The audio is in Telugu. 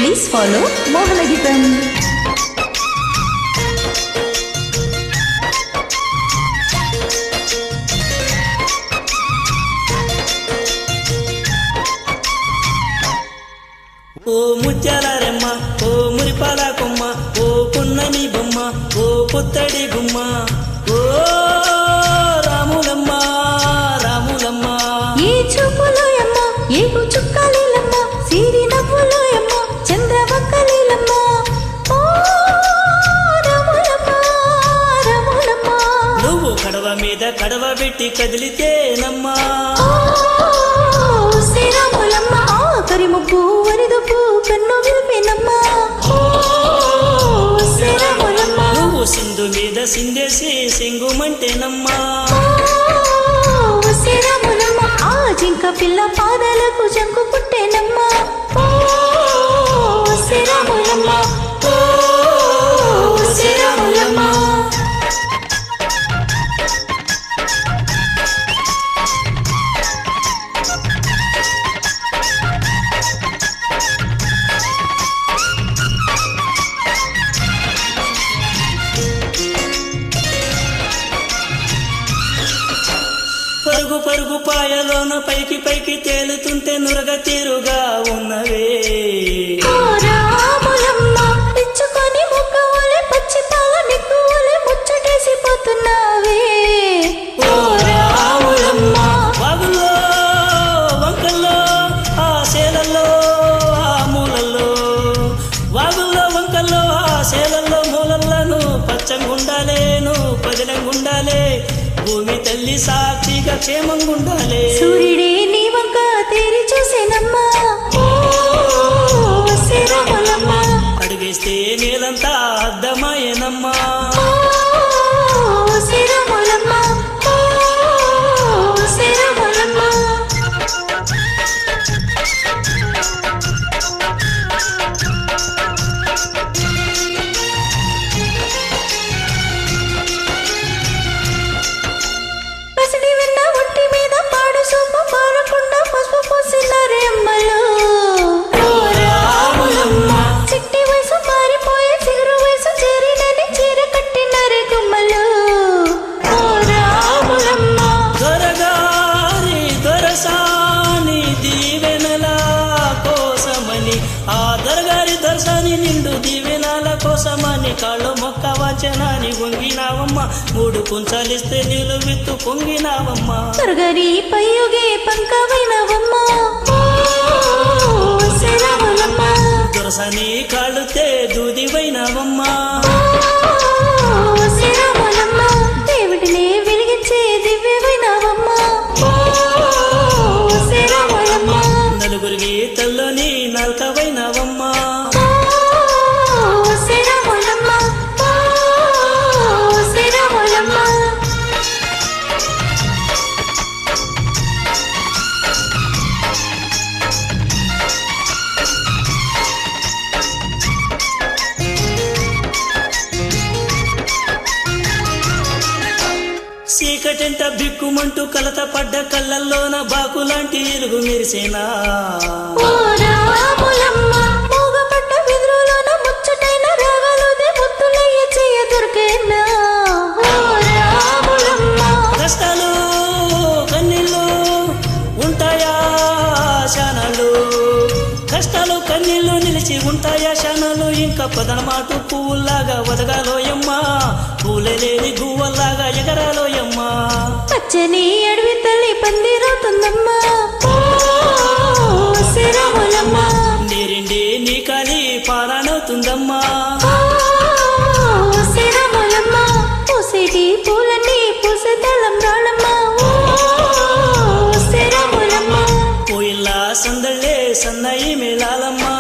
Please follow Mohalagitam. ఓ ముత్యాలరెమ్మ, ఓ మురిపాల కొమ్మ, ఓ పున్నమి బొమ్మ, ఓ పుత్తడి గుమ్మ, ఓ రాములమ్మ రాములమ్మ. ఏ చూపులోయమ్మ, ఏగు చుక్కలేలమ్మ, సిరి నవ్వులోయమ్మ, చంద్రవక్కలేలమ్మ, ఓ రాములమ్మ రాములమ్మ. నువ్వు కడవ మీద కడవ పెట్టి కదిలితేనమ్మా, శ్రీరాములమ్మ ఆఖరి ముగ్గు వరిదుపు కన్ను విలిపినమ్మ, శ్రీరాములమ్మ. నువ్వు సింధు మీద సిందేసి సింగుమంటేనమ్మా, శ్రీరాములమ్మ ఆ జింక పిల్ల పాదాలకు జంకు పుట్టేనమ్మ, శ్రీరాములమ్మ శ్రీరాములమ్మ. పరుగు పరుగు పాయలోన పైకి పైకి తేలుతుంటే నురగ తీరుగా ఉన్నవే, ఓ రాములమ్మ ఇచ్చుకొని ముక్కవలే పచ్చి పాల నిక్కువలే ముచ్చటేసిపోతున్నావే, ఓ రాములమ్మ. వాగుల్లో వంకల్లో ఆ శేలల్లో ఆ మూలల్లో, వాగుల్లో వంకల్లో ఆ శేలల్లో మూలల్లను పచ్చంగుండాలేను పదిలంగుండాలే, భూమి తల్లి సాక్షిగా క్షేమంగుండాలే. సూర్యుడే నీ వంక తేరి చూసేనమ్మా, శ్రీరాములమ్మ అడుగేస్తే నేలంతా అద్దమాయేనమ్మా, శ్రీరాములమ్మ శ్రీరాములమ్మ. పసిడి వెన్న ఒంటి మీద పాడు సోపు పారకుండా పసుపు పోసిన రెమ్మలు, ఓ రాములమ్మ చిట్టి వయసు మారిపోయే చిగురు వయసు చేరినని చీర కట్టిన రెగుమ్మలు, ఓ రాములమ్మ. దొరగారి దొరసాని దీవెనల కోసమని, ఆ దొరగారి దొరసాని నిండు దీవెనల కోసమని కాళ్ళు మొక్క వచనాన్ని వంగినావమ్మ, మూడు కుంచాలిస్తే నీళ్ళు విత్తు పొంగినావమ్మ. దుర్గరి పయ్యుగే పంకవైనవమ్మ, శ్రీరాములమ్మ దొరసాని కాళ్ళుతే దూదివైనావమ్మ, శ్రీరాములమ్మ. దేవుడిని వెలిగించే దివ్యమైనవమ్మ, శ్రీరాములమ్మ నలుగురికి తల్లోని నల్కవైనావమ్మ. శ్రీరాములమ్మ శ్రీరాములమ్మ. చీకటెంట బిక్కుమంటూ కలత పడ్డ కళ్ళల్లోన బాకులాంటి ఎలుగు మెరిసేనా, ఓ రాములమ్మ మూగపడ్డ విదురులోన ముచ్చటైన రాగాలుదే ముత్తులయ్య చెయ్య దొరికేనా, ఓ రాములమ్మ. కష్టాలు కన్నీళ్ళు ఉంటాయా శానాలు, కష్టాలు కన్నీళ్ళు నిలిచి ఉంటాయా శానాలు, ఇంకా పదనమాటు పువ్వుల్లాగా వదగాలోయమ్మా, పూలే లేని గువ్వల్లాగా ఎగరాలోయమ్మా. పచ్చని అడవి తల్లి పందిరవుతుందమ్మా, శ్రీరాములమ్మ నేరిండి నీ కాలి పారానవుతుందమ్మా, శ్రీరాములమ్మ. పూసేటి పూలన్నీ పూసే తలం రాళమ్మ, శ్రీరాములమ్మ పోయిల్లా సందళ్ళే సన్నాయి మేళాలమ్మా.